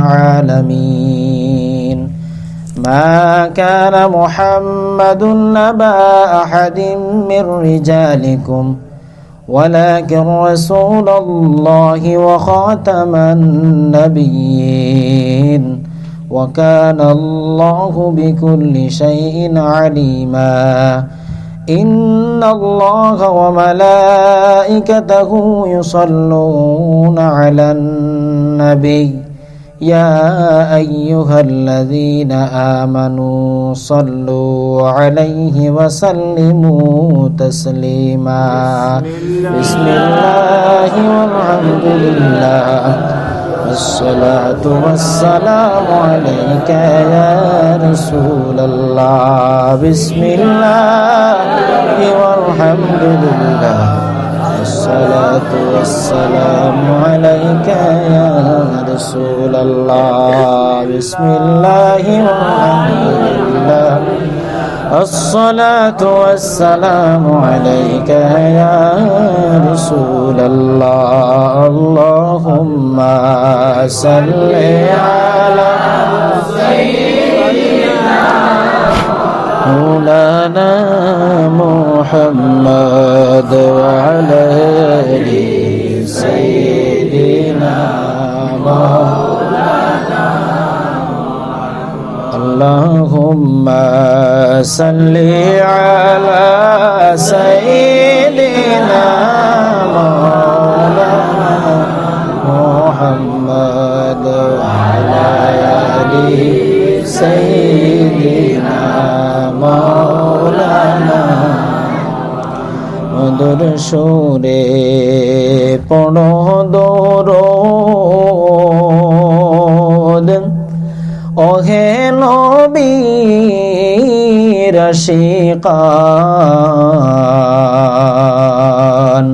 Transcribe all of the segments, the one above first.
العالمين ما كان محمد أبا أحد من رجالكم ولكن رسول الله وخاتم النبيين وكان الله بكل شيء عليما إن الله وملائكته يصلون على النبي يا أيها الذين آمنوا صلوا عليه وسلموا تسليما بسم الله والحمد لله والصلاة والسلام عليك يا رسول الله بسم الله والحمد لله والصلاة والسلام عليك يا رسول الله بسم الله والحمد لله الصلاة والسلام عليك يا رسول الله اللهم صل على سيدنا مولانا محمد وعلى آل سيدنا مولانا اللهم صل على سيدنا مولانا محمد وعلى آل سيدنا مولانا মধুর সুরে পড়ো দরুদ ওহে নবীর আশিকান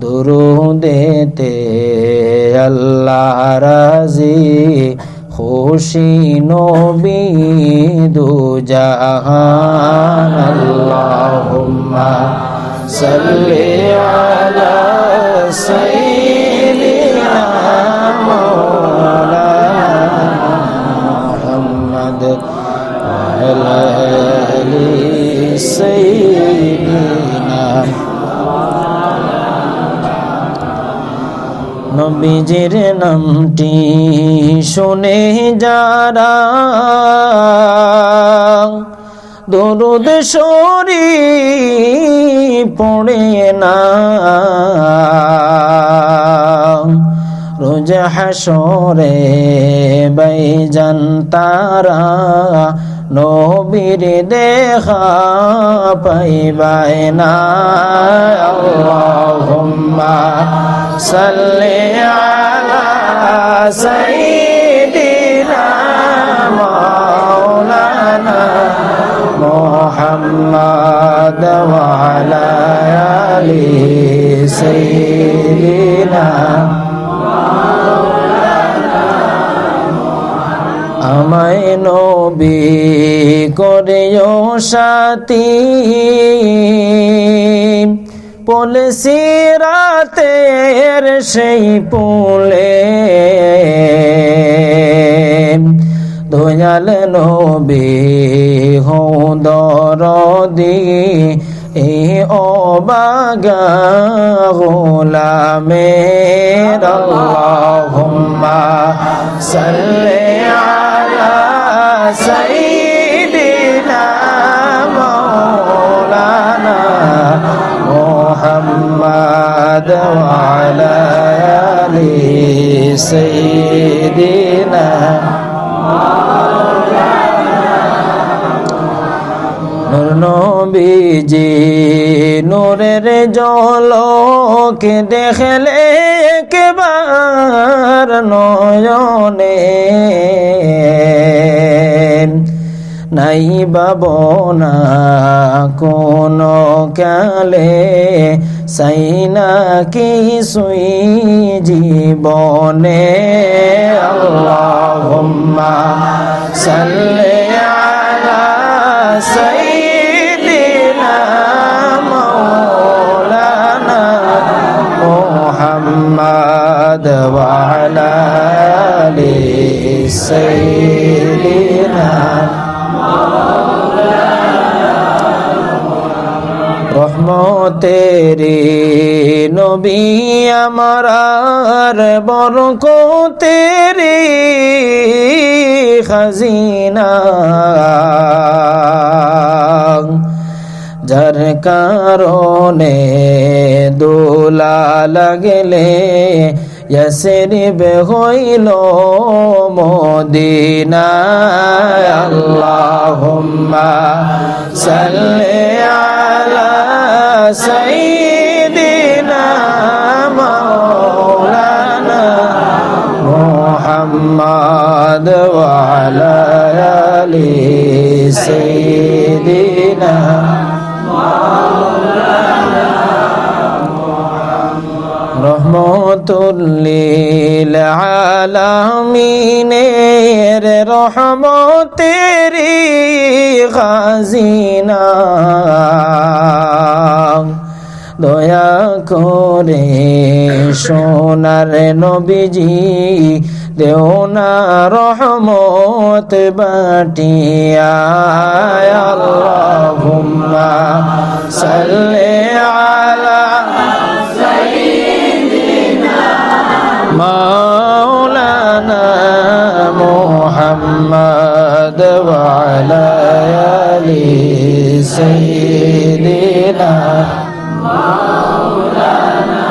দুরুদেতে আল্লাহ রাজি খুশি নবী দু জাহান আল্লাহুম্মা সাল্লি আলা সাইয়্যিদিনা মাওলানা মুহাম্মদ ওয়া আলা আলি সাইয়্যিদিনা নবীজির নামটি শুনে যারা দরুদ শরীফ পড়ে না রোজ হাসরে বাইজান তারা নবীর দেখা পাইবাই না আল্লাহুম্মা সাল্লি আলা সাইয়্যিদিনা মাওলানা মুহাম্মদ ওয়া আলা আলি সাইয়্যিদিনা আমায় নবী করেও সাথী পোলে সিরাতের সেই পোলে দয়াল নবী হও দরদি এই অবাগা গোলামের আল্লাহুম্মা সাল্লি আলা সাইয়্যিদিনা মাওলানা মুহাম্মদ ওয়া আলা আলি সাইয়্যিদিনা নূর নবীজি নূরের ঝলক দেখলে একবার নয়নে নাই বাবনা কোন কালে সাইনা কিছুই জীবনে আল্লাহুম্মা সাল্লি আলা সাইয়্যিদিনা মাওলানা মুহাম্মদ ওয়া আলা আলিহি سيدنا রহমতেরি নবী আমারার বরকতেরি খাজিনা যার কারণে দোলা লাগলে ইয়াসরিব হইল মদিনা আল্লাহুম্মা সাল্লি আলা সাইয়্যিদিনা মাওলানা মুহাম্মদ ওয়া আলা আলি সাইয়্যিদিনা রহমতুল্লিল আলামিনের রহমতেরি খাজিনা দয়া করে সোনার নবীজি দেও না রহমত বাটিয়া আল্লাহুম্মা সাল্লি আলা মাওলানা মুহাম্মদ ওয়া আলা আলি সাইয়্যিদিনা মাওলানা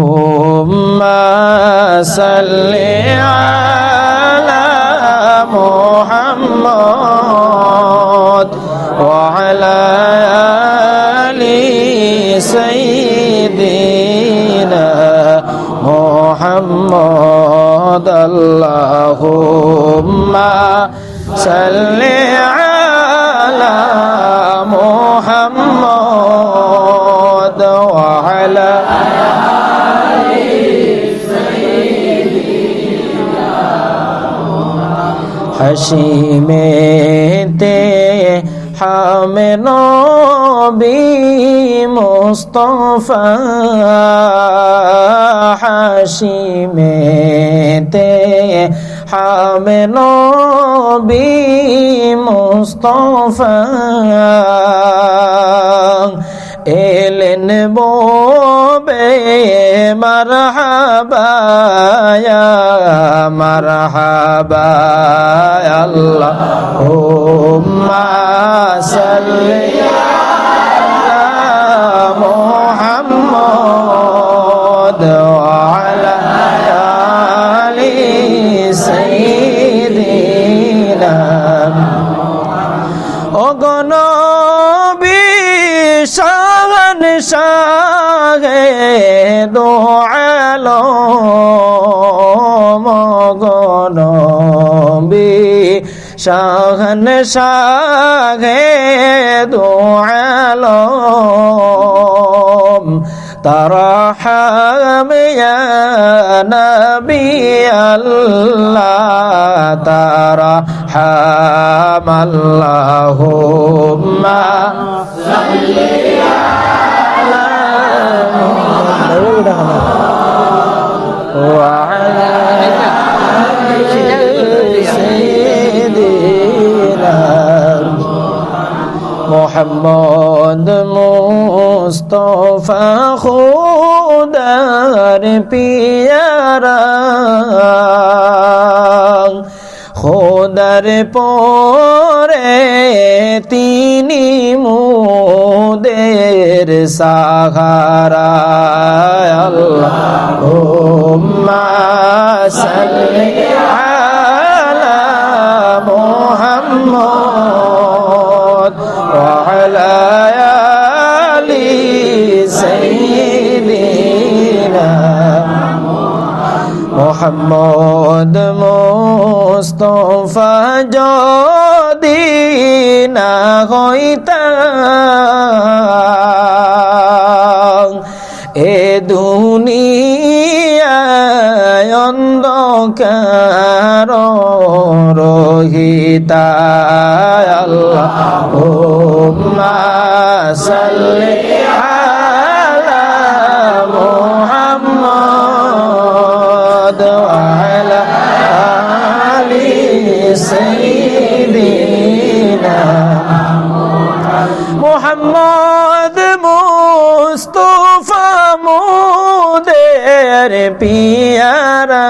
আল্লাহুম্মা সাল্লি আলা মুহাম্মদ ওয়া আলা আলি সাইয়্যিদিনা মুহাম্মদ আল্লাহুম্মা সাল্লি আলা মুহাম্মদ ওয়া আলা আলি সাইয়্যিদিনা হাশিমেতে হামে নবী মুস্তাফা হাশিমেতে হামে নবী মুস্তাফা এলেন বোবে মারহাবা ইয়া মারহাবা আল্লাহুম্মা সাল্লি আলা মুহাম্মদ ওয়া আলা আলি সাইয়্যিদিনা ও নবী শান শাহে দো আলম নবী শান শাহে দো আলম তরহম ইয়া নবী আল্লাহ তরহম আল্লাহুম্মা সাল্লি আলা ওয়া আলা সাইয়্যিদিনা মুহাম্মদ মুস্তাফা খুদার পিয়ারা খোদার পরে তিনি মুদের সাহারা আল্লাহুম্মা সাল্লি আলা মুহাম্মদ ওয়া আলা আলি সাইয়্যিদিনা মুহাম্মদ মুস্তাফা যদি না হইতা এ দুনিয়ায় অন্ধকার রহিতা আল্লাহুম্মা সাল্লি আলা মুহাম্মদ وعلى آل سيدنا محمد মুস্তফা মোদের পিয়ারা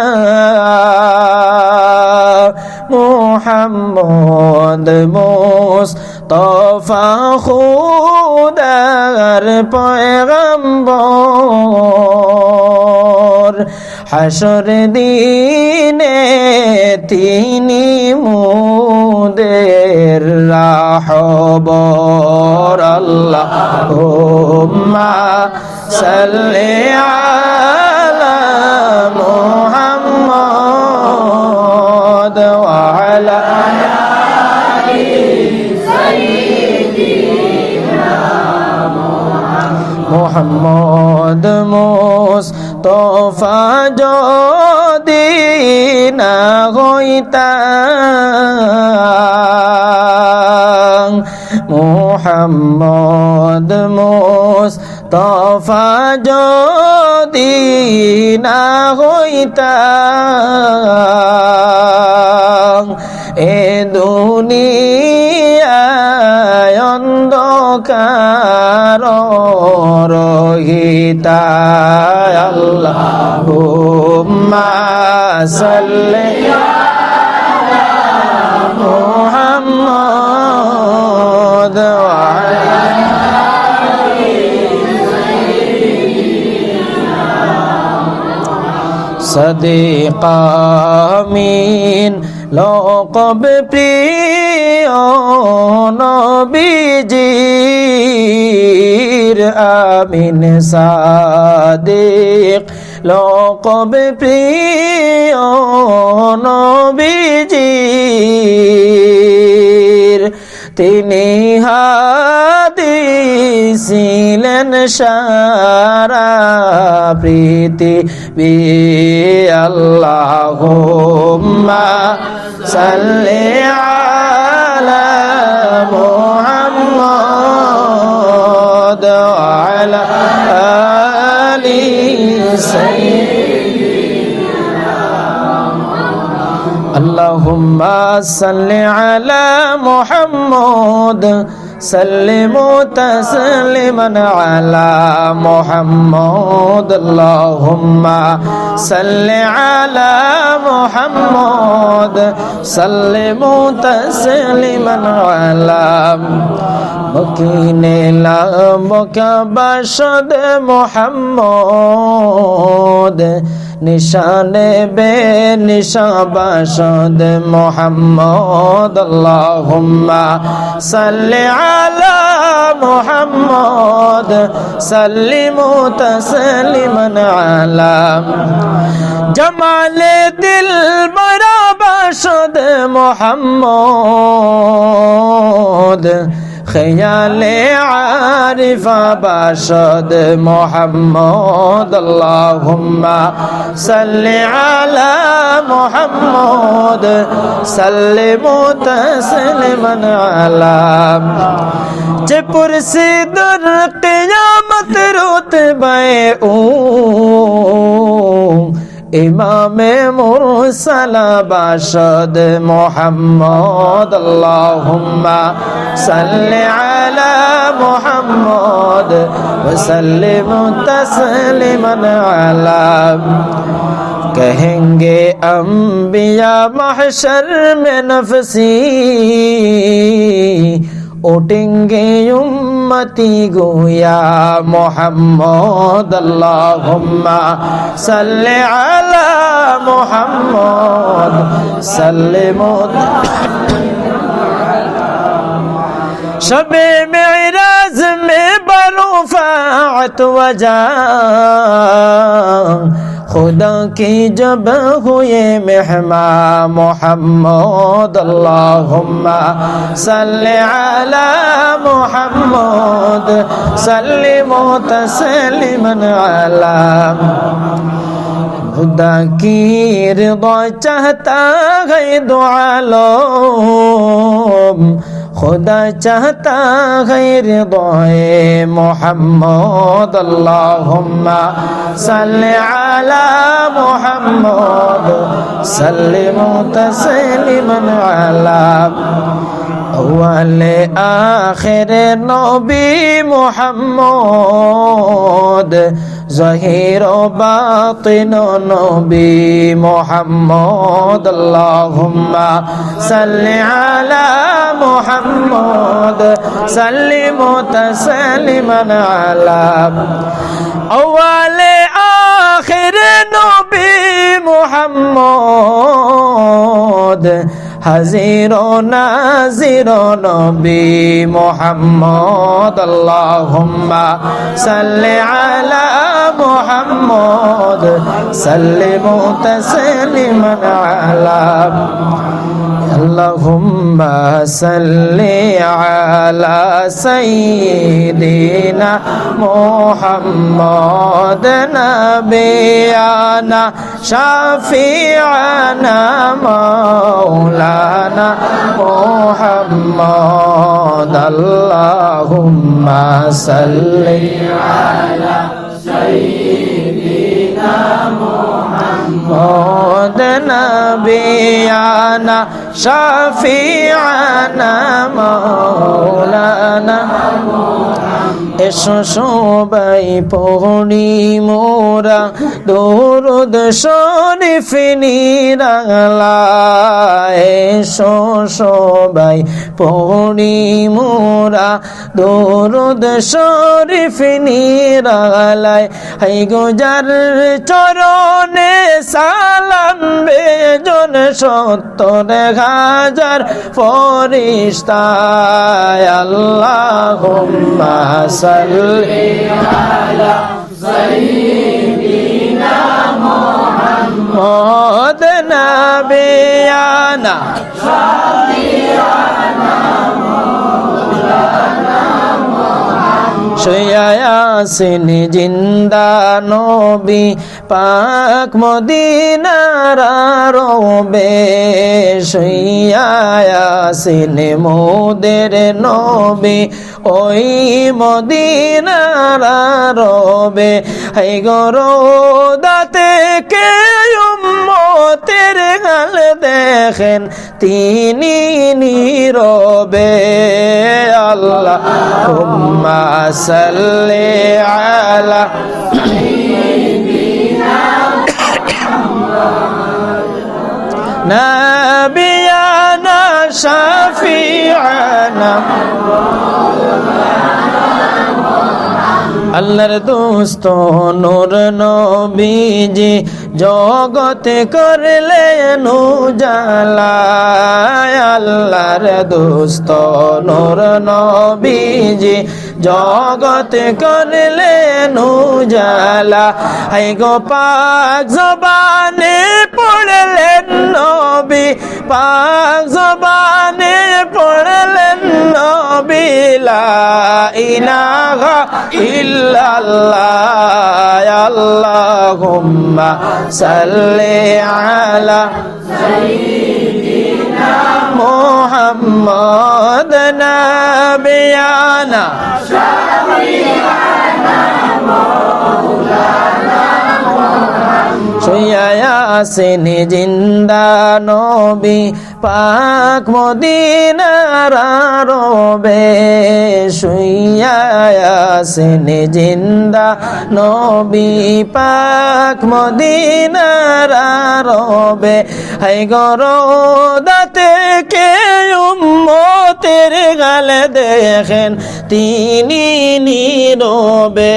মুহাম্মদ মুস্তফা খুদার পয়গম্বর হাসর দিনে তিনি মোদের রাহবর আল্লাহুম্মা সাল্লি আলা মুহাম্মদ ওয়া আলা আলি সাইয়্যিদিনা মুহাম্মদ মুস্তফা যদি না হইতাম মুহাম্মদ মুস্তফা যদি না হইতাম এ দুনিয়ায় অন্ধকার রহিতা আল্লাহুম্মা সাল্লি আলা মুহাম্মদ ওয়া আলা صديق আমিন লকব প্রিয় নবীজির আমিন সাদিক লকব প্রিয় নবীজির তিনি হাদিস ছিলেন সারা পৃথিবী আল্লাহুম্মা সাল্লি আলা মুহাম্মদ ওয়া আলা আলি اللهم صل على محمد سلم تسليما على محمد اللهم صل على محمد سلم تسليما على مكين لامك بشد محمد নিশানে বে নিশাবাশদ মুহাম্মদ আল্লাহুম্মা সাল্লি আলা মুহাম্মদ সাল্লিমু তাসলিমান আলা জামালে দিল বরা বাশদ মুহাম্মদ খেয়ালে আরিফা বাশদ মুহাম্মদ আল্লাহুম্মা সাল্লি আলা মুহাম্মদ সাল্লিমু তাসলিমান আলা যে পুরসিদুর কিয়ামত রুতবায়ে ও ইমামে মুরসালা বাশদ মুহাম্মদ আল্লাহুম্মা সাল্লি আলা মুহাম্মদ ওয়া সাল্লিম তাসলিমান আলা कहेंगे अंबिया महशर में नफसी उठेंगे उम्मती गोया मोहम्मद अल्लाहुम्मा सल्ले अला मोहम्मद सल्लिमु शबे मेराज में बरुफात वजा खुदा की जब हुए मेहमा मोहम्मद अल्लाहुम्मा सल्ले अला मोहम्मद सल्लिमु तस्लीमन अला खुदा की रिदा चाहता है दो आलम खुदा चाहता है रिज़ाए मोहम्मद अल्लाहुम्मा सल्लि अला मोहम्मद सल्लिमु तस्लीमन अला अव्वल आखिर नबी मोहम्मद ज़ाहिर बातिन नबी मोहम्मद अल्लाहुम्मा सल्लि अला मोहम्मद सल्लिमु तस्लीमन अला अव्वल आखिर नबी मोहम्मद हाजिर नाजिर नबी मोहम्मद अल्लाहुम्मा सल्लि अला मोहम्मद सल्लिमु तस्लीमन अला अल्लाहुम्मा सल्लि अला सय्यिदिना मुहम्मद नबियाना शाफिआना मौलाना मुहम्मद अल्लाहुम्मा सल्लि अला सय्यिदिना मुहम्मद नबियाना शाफिआना मौलाना एसो सबाई पढ़ी मोरा दुरूद शरीफ निरालाय एसो सबाई पढ़ी मोरा दुरूद शरीफ निरालाय हाय गुजार चरणे सालाम बेজন ৭০,০০০ ফেরেশতায় আল্লাহুম্মা সাল্লি আলা সাইয়্যিদিনা মুহাম্মদ নাবিয়ানা শাফিআনা মাওলানা শুয়ায়াসিন জিন্দা নবী পাক মদিনার রবে শুয়ায়াসিন মোদের নবী ওই মদিনার রবে হাই গরদাতে কে উম্মতের গাল দেখেন তিনি নীরবে আল্লাহুম্মা সাল্লি আলা নাবিয়ানা শাফিআনা আল্লাহর দোস্ত নূর নবীজি জগতে করলেন উজালা আল্লাহর দোস্ত নূর নবীজি জগতে করলেন উজালা হাই গো পাক জবানে পড়লেন নবী পাক জবানে পড়লেন নবী লা ইলাহা ইল্লাল্লাহ আল্লাহুম্মা সাল্লি আলা সাইয়্যিদিনা মুহাম্মদ নাবিয়ানা শাফিআনা মাওলানা শুয়ায়াসিন জিন্দা নবী পাক মদিনার রবে শুয়ায়াসিন জিন্দা নবী পাক মদিনার রবে হাই গরদাতে কে উম্মতের গাল দেখেন তিনি নীরবে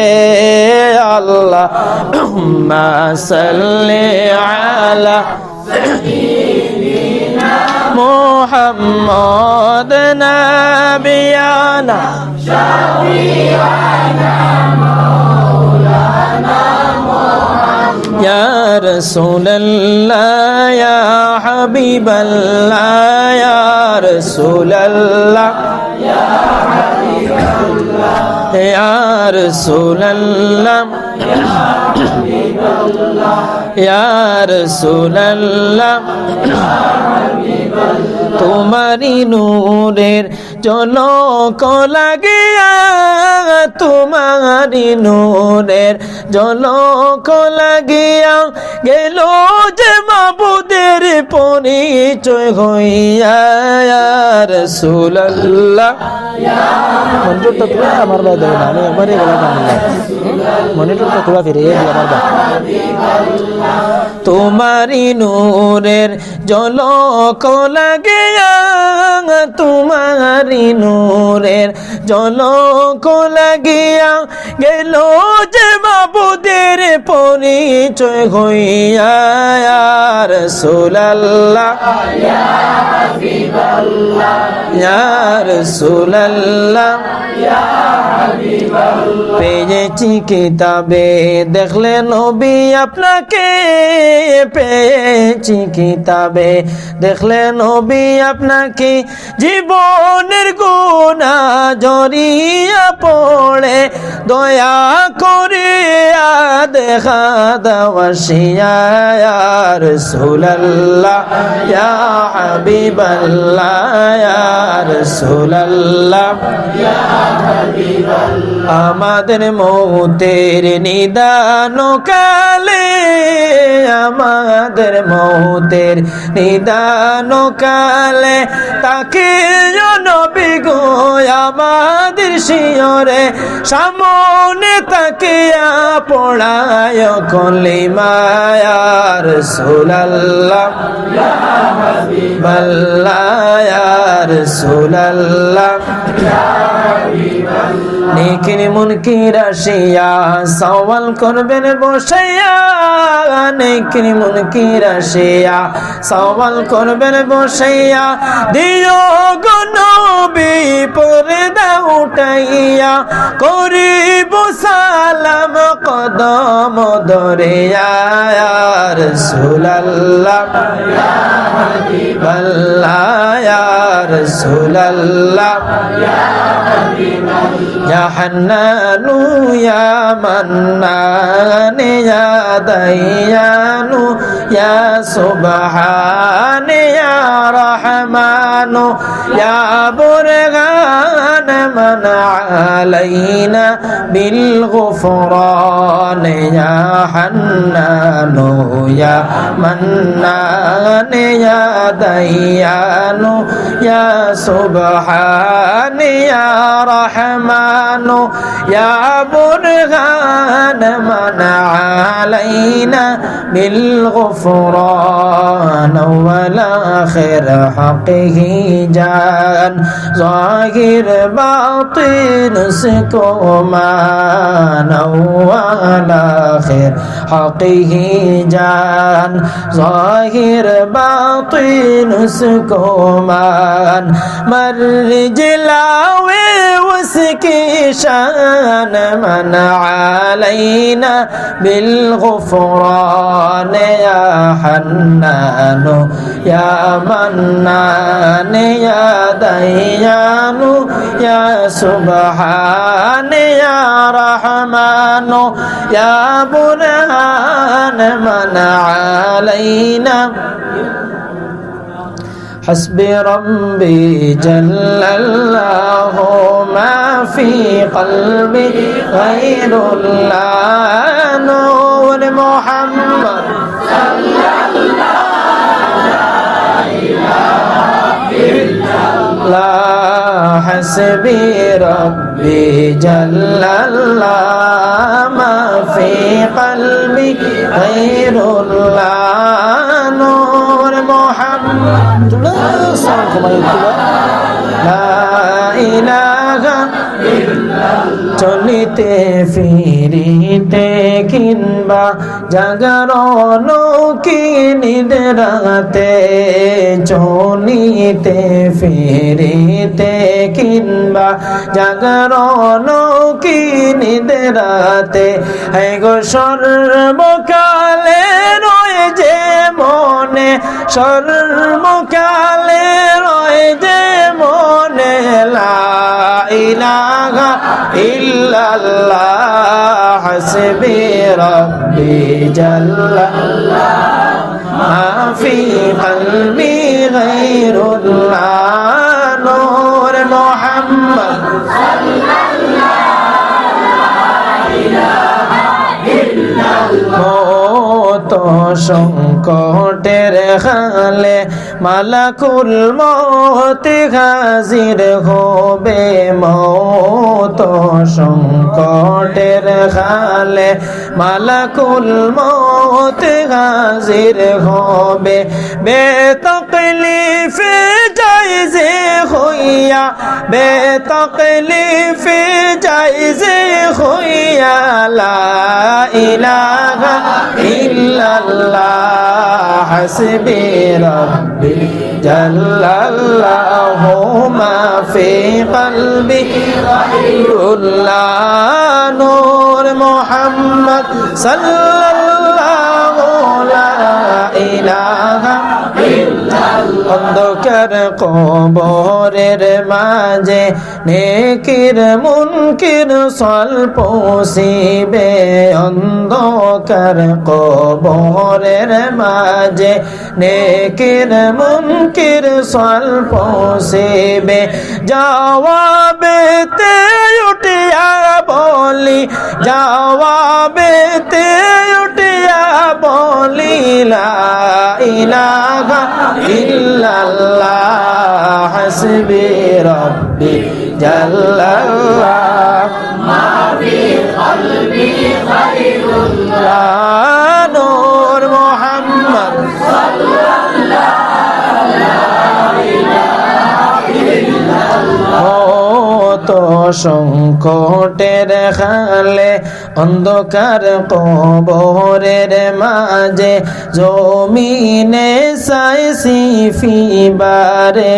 আল্লাহুম্মা সাল্লি আলা সাইয়্যিদিনা মুহাম্মদ নাবিয়ানা শাফিআনা মাওলানা মুহাম্মদ ইয়া রাসূলুল্লাহ ইয়া হাবিবাল্লাহ ইয়া রাসূলুল্লাহ ইয়া হাবিবাল্লাহ ইয়া রাসূলুল্লাহ ইয়া হাবিবাল্লাহ ইয়া রাসূলুল্লাহ ইয়া হাবিবাল্লাহ তোমারি নূরের ঝলক লাগিয়া তোমারি নূরের ঝলক লাগিয়া গেল যে মাবুদের পরিচয় হইয়া রাসূলুল্লাহ মনিটরটা তুলে আমার ভাই দেবে না আমি একবারই গলা টানলাম মনিটরটা তুলে ফিরে আমার ভাই তোমারি নূরের ঝলক লাগিয়া তোমারি নূরের ঝলক লাগিয়া গেল যে মাবুদের পরিচয় হইয়া রাসূলুল্লাহ ইয়া হাবিবাল্লাহ ইয়া রাসূলুল্লাহ ইয়া হাবিবাল্লাহ পেয়েছি কিতাবে দেখলে নবী আপনাকে পেয়েছি কিতাবে দেখলে নবী আপনাকে জীবনের গুনাহ জড়িয়া পড়ে দয়া করে দেখা দাওয়াসিয়া ইয়া রাসূলুল্লাহ ইয়া হাবিবাল্লাহ ইয়া রাসূলুল্লাহ ইয়া হাবিবাল্লাহ আমাদের মৌতের নিদান কালে আমাদের মৌতের নিদান কালে তাকে নবী গো আমাদের শিয়রে সামনে তাকে পড়ায় কলিমা ইয়া রাসূলুল্লাহ ইয়া হাবিবাল্লাহ ইয়া রাসূলুল্লাহ ইয়া হাবিবাল্লাহ নেকির মুনকির আসিয়া সওয়াল করবেন বসাইয়া নেকির মুনকির আসিয়া সওয়াল করবেন বসাইয়া দিও গো নবী পর্দা উঠাইয়া করিব সালাম কদম ধরিয়া ইয়া রাসূলুল্লাহ ইয়া হাবিবাল্লাহ ইয়া রাসূলুল্লাহ ইয়া হাবিবাল্লাহ ইয়া হান্নানু ইয়া মান্নান ইয়া দাইয়ানু ইয়া সুবহান ইয়া রহমানু ইয়া বুরগান মান আলাইনা বিল গুফরান ইয়া হান্নানু ইয়া মান্নান ইয়া দাইয়ানু ইয়া সুবহান ইয়া রহমানু ইয়া বুরগান মান আলাইনা বিল গুফরান ওয়াল আখির হকিহি জান জাহির বাতিন সিকো মান ওয়াল আখির হকিহি জান জাহির বাতিন সিকো মান মর জিলাওয়ে उसकी शान मन अलैना बिलगुफरान या हन्नान या मन्नान या दयान या सुबहान या रहमान या बुरहान मन अलैना حسبي ربي جل الله ما في قلبي غير الله نور محمد صلى الله لا إله إلا الله حسبي ربي جل الله ما في قلبي غير الله نور محمد চলিতে ফিরিতে কিংবা জাগরণ কি নিদ্রাতে চলিতে ফিরিতে কিংবা জাগরণ কি নিদ্রাতে হে গো সর্বকালে রয়ে যে মনে সর্বকালে রয়ে যে মনে লা ইলাহা ইল্লাল্লাহ হাসবি রব্বি জাল্লাল্লাহ মা ফি কলবি গায়রুল্লাহ নূর সংকটের খালে মালাকুল মৌত হাজির হবে মৌত সংকটের খালে মালাকুল মৌত হাজির হবে বেতকলিফে জাইজে হইয়া বেতকলিফে জাইজে হইয়া লা ইলাহা ইল্লাল্লাহ হাসবি রাব্বি জাল্লাল্লাহু মা ফি কলবি গায়রুল্লাহ নূর মুহাম্মদ সাল্লাল্লাহু লা ইলাহা অন্ধকার কবরের মাঝে নেকির মুনকির স্বল্প শিবে অন্ধকার কবরের মাঝে নেকির মুনকির স্বল্প শিবে জবাবেতে উঠিয়া বলি জবাবেতে উঠিয়া বলি লা ইলাহা ইল্লাল্লাহ হাসবি রাব্বি জাল্লাল্লাহ মা ফি কলবি গায়রুল্লাহ নূর মুহাম্মদ সংকটের খালে অন্ধকার কবরের মাঝে জমিনে সাইসি ফিবারে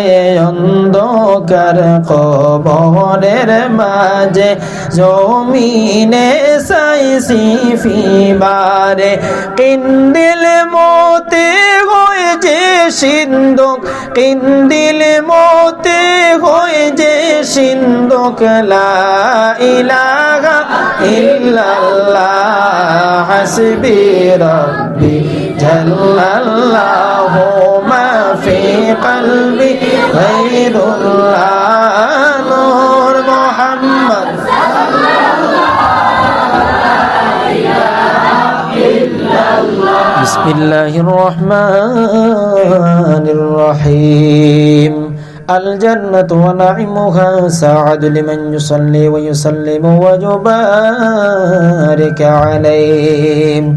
অন্ধকার কবরের মাঝে জমিনে সাইসি ফিবারে কিন্দিল মতে হয়েছে সিন্ধুক কিন্দিল মতে হয়েছে সিন্ধুক লা ইলাহা ইল্লাল্লাহ হাসবি রাব্বি জাল্লাল্লাহু মা ফি কলবি গায়রুল্লাহ নূর মুহাম্মদ বিসমিল্লাহির রহমানির রহিম الجنة ونعيمها سعد لمن يصلي ويسلم ويبارك عليه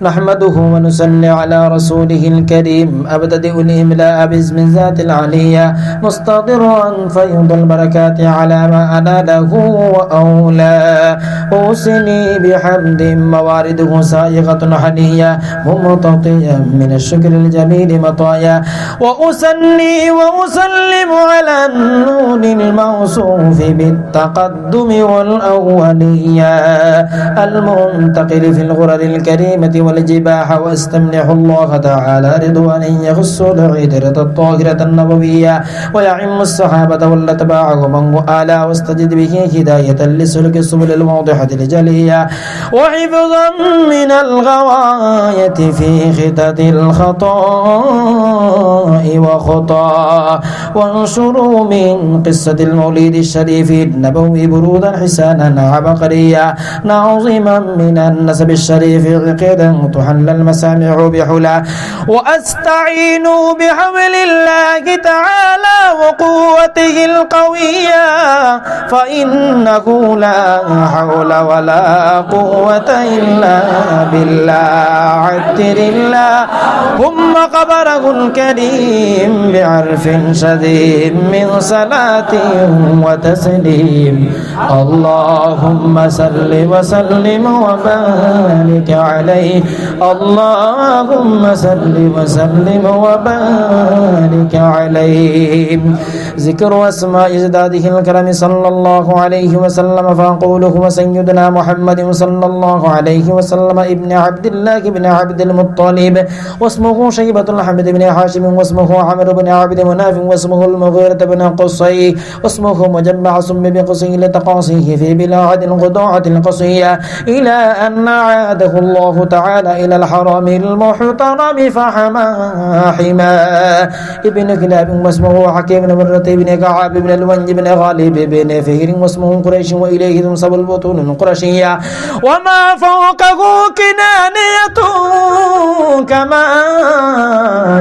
نحمده ونصلي على رسوله الكريم أبتدئ الإملاء باسم ذات العلية مستقرا فيض البركات على ما أنا له وأولى أوصني بحمد موارده سائغة حنية ممتطيا من الشكر الجميل مطايا وأصلي وأسلم على النور الموصوف بالتقدم والأولية المنتقل في الغرر الكريمة والجباح واستمنح الله تعالى رضوانا يخص العذرة الطاهرة النبوية ويعم الصحابة والأتباع ومن آلا واستجد به هداية لسلك السبل الواضحة الجلية وحفظا من الغواية في خطة الخطاء وخطا وانشروا من قصة المولد الشريف النبوي برودا حسانا عبقريا نعظما من النسب الشريف عقيدا تحل المسامع بحلا وأستعين بحبل الله تعالى وقوته القوية فإنه لا حول ولا قوة إلا بالله عتر الله ثم قبره الكريم بعرف شديد من صلاة وتسليم اللهم صل وسلم وبارك عليه اللهم صل وسلم وبارك عليه ذكر أسماء أجداده الكرام صلى الله عليه وسلم فأقول هو سيدنا محمد صلى الله عليه وسلم ابن عبد الله بن عبد المطلب واسمه شيبة الحمد بن هاشم واسمه عمرو بن عبد مناف واسمه المغيرة بن قصي واسمه مجمع سم بقصي لتقاصيه في بلاعة القضاعة القصية إلى أن عاده الله تعالى إلى الحرم المحترم فحما حما ابن كلاب واسمه حكيم بن مرة بن كعب بن الوليد بن غالب بن فهر واسمه قريش وإليه تنسب البطون القرشية وما فوقه كنانية كما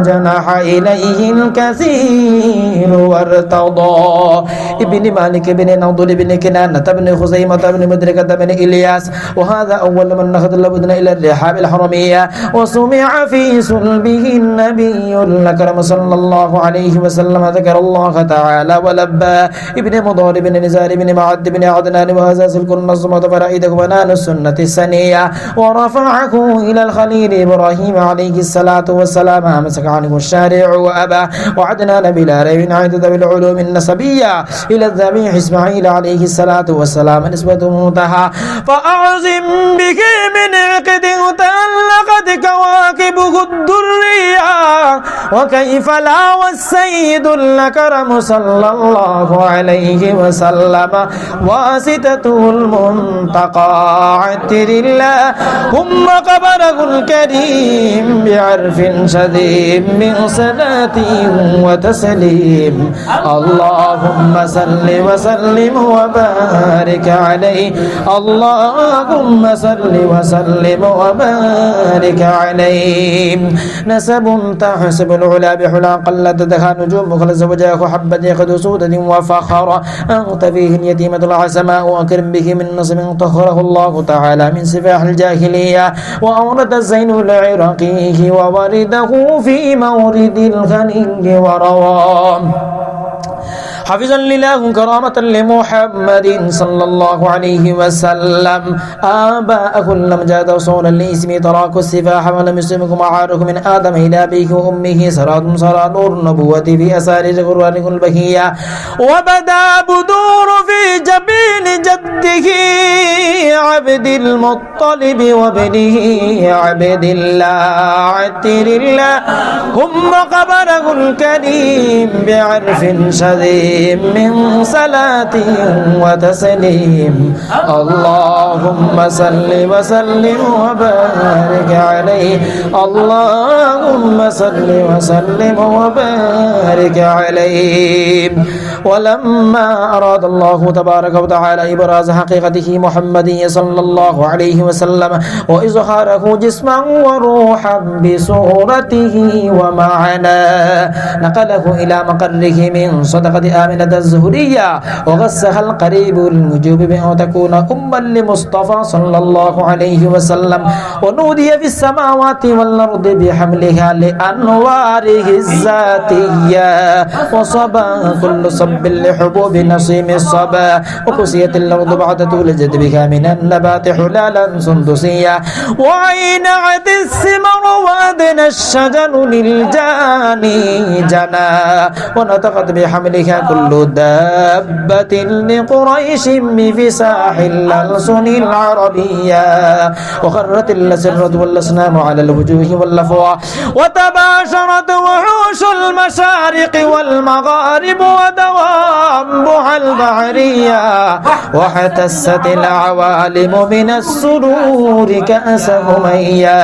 جنح إليه الكثير وارتضى ابن مالك بن نضر بن كنانة بن خزيمة بن مدركة بن إلياس وهذا أول من نخذ البدن إلى الرحاب الحرمية وسمع في صلبه النبي الأكرم صلى الله عليه وسلم ذكر الله تعالى ولبى ابن مضار بن نزار بن معد بن عدنان وهذا سلك النظمة فرائده بنان السنة السنية ورفعه إلى الخليل إبراهيم عليه الصلاة والسلام أمسك عنه الشارع وأبى وعدنان بلا ريب عدد بالعلوم النسبية إلى الذبيح إسماعيل عليه الصلاة والسلام نسبة منتهى فأعظم به من عقد تألقت كواكبه الدرية وكيف لا والسيد الأكرم صلى الله عليه وسلم واسطته المنتقى عتر الله ثم قبره الكريم بعرف شديد من صلاة وتسليم اللهم صل وسلم وبارك عليه اللهم صل وسلم وبارك عليه نسب تحسب العلا بحلا قلت دخا نجوم مخلص وجاك حبة يخد سودة وفخر أنت فيه اليتيمة العسماء وأكرم به من نصب طهره الله تعالى من سفاح الجاهلية وأورد الزين العراقي وورده في مورد الغني ورواه حفظا لله كرامة لمحمد صلى الله عليه وسلم آباء لم جاد وصولا لاسم تراك السفاح ولم يسلمكم عاركم من آدم إلى أبيه وأمه سراد سرى نور النبوة في أسار غرانه البهية وبدا بدور في جبين جده عبد المطلب وابنه عبد الله عتر الله ثم قبره الكريم بعرف شديد من صلاة وتسليم اللهم صل وسلم وبارك عليه اللهم صل وسلم وبارك عليه ولما أراد الله تبارك وتعالى إبراز حقيقته محمدي صلى الله عليه وسلم وإظهاره جسما وروحا بصورته ومعنى نقله إلى مقره من صدقة آمنة الزهرية وغسها القريب المجوب بأن تكون أما لمصطفى صلى الله عليه وسلم ونودي في السماوات والأرض بحملها لأنواره الذاتية وصبا كل صب لحبوب نصيم الصبا وكسيت الأرض بعد تولجت بها من النبات حلالا سندسيا وعينعت الثمر وأدنى الشجر للجاني جنى ونطقت بحملها كل دابة لقريش بفساح الألسن العربية وخرت الأسرة والأصنام على الوجوه واللفوى وتباشرت وحوش المشارق والمغارب ودوابها البحرية واحتست العوالم من السرور كأسهمية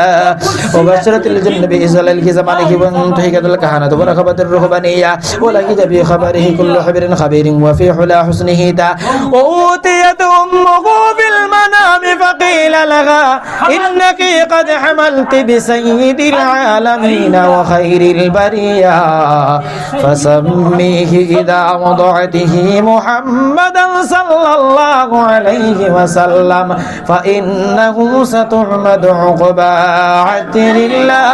وبشرت الجن بإزلال زمانه وانتهكت الكهنة ورغبت الرهبانية ولكن بخبره كل حبر خبير وفي حلا حسنه تا وأوتيت أمه في المنام فقيل لها إنك قد حملت بسيد العالمين وخير البرية فسميه إذا وضعته محمدا صلى الله عليه وسلم فإنه ستحمد عقبى عتر الله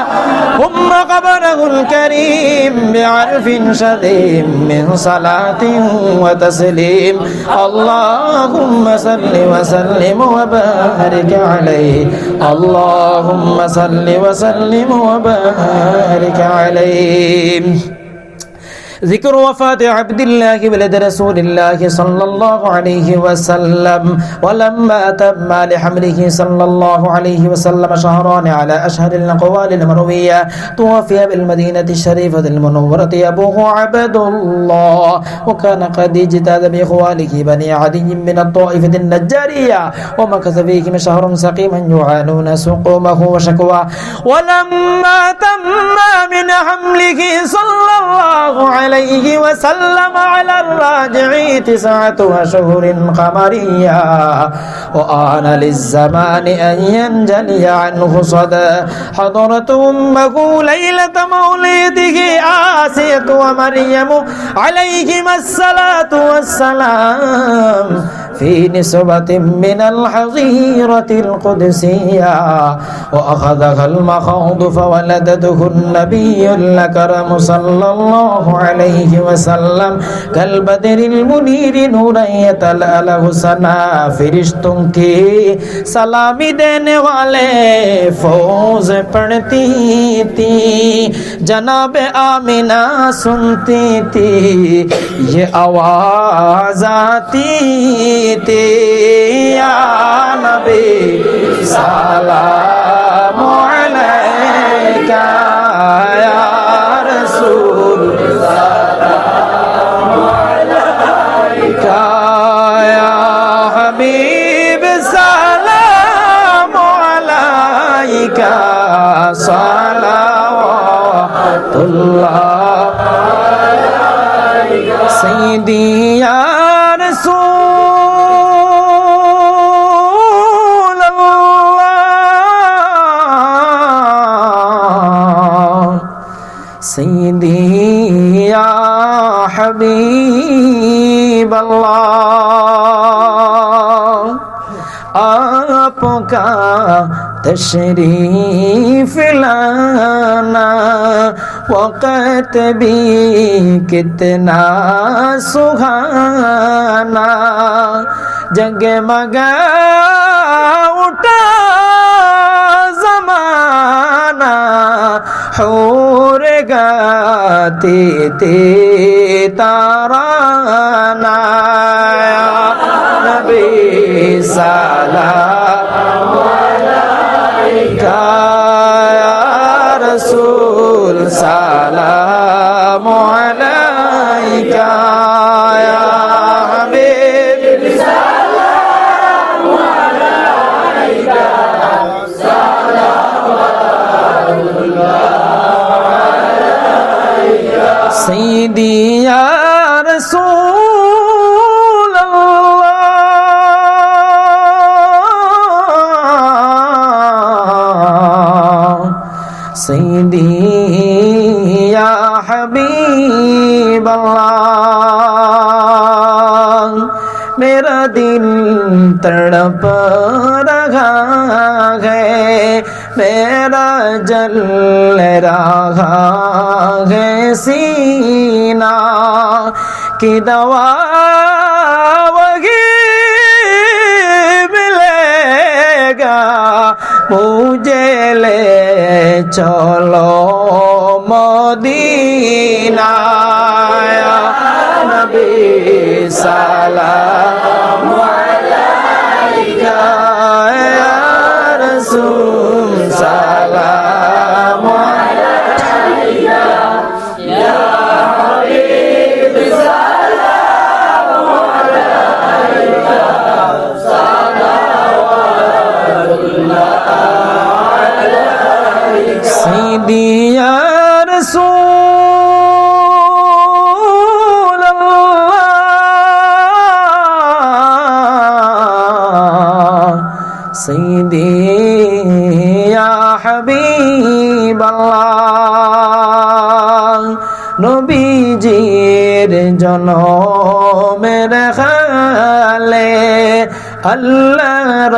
ثم قبره الكريم بعرف شديد من صلاة وتسليم اللهم صل وسلم وبارك عليه اللهم صل وسلم وبارك عليه ذكر وفاة عبد الله ولد رسول الله صلى الله عليه وسلم ولما تم لحمله صلى الله عليه وسلم شهران على أشهر الأقوال المروية توفي بالمدينة الشريفة المنورة أبوه عبد الله وكان قد اجتاز بإخوانه بني عدي من الطائفة النجارية ومكث فيهم شهر سقيما يعانون سقومه وشكواه ولما تم من حمله صلى الله عليه وسلم وسلم على الراجع 9 أشهر قمرية وآن للزمان أن ينجلي عنه صدى حضرت أمه ليلة مولده آسية ومريم عليهما الصلاة والسلام في نسبة من الحظيرة القدسية وأخذها المخاض فولدته النبي الأكرم صلى الله عليه وسلم كالبدر المنير نورا يتلأله सना फरिश्तों की सलामी देने वाले फौज पढ़ती थी जनाब आमिना सुनती थी ये आवाज आती थी या नबी सलाम अलैका या रसूल सलाम अलैका हबीब सलाम अलैका सलावतुल्लाह सय्यदी या रसूल अल्लाह सय्यदी या हबीब अल्लाह आपका तशरीफ लाना वक़्त भी कितना सुहाना जगमगा उठा ज़माना हूर गाते थे ताराना नबी सलाम अलैका या रसूल सलाम अलैका या हबीब सलाम अलैका सलावतुल्लाह सय्यदी या रसूल अल्लाह सय्यदी या हबीब अल्लाह मेरा दिल तड़प रहा है मेरा जल रहा है सीना की दवा वही मिलेगा मुझे ले चलो मदीना या नबी सलाम अलैका या रसूल सलाम अलैका या हबीब सलाम अलैका सलावतुल्लाह अलैका सय्यदी या रसूल अल्लाह सय्यदी या हबीब अल्लाह नबीजीर जनমের খালে আল্লাহর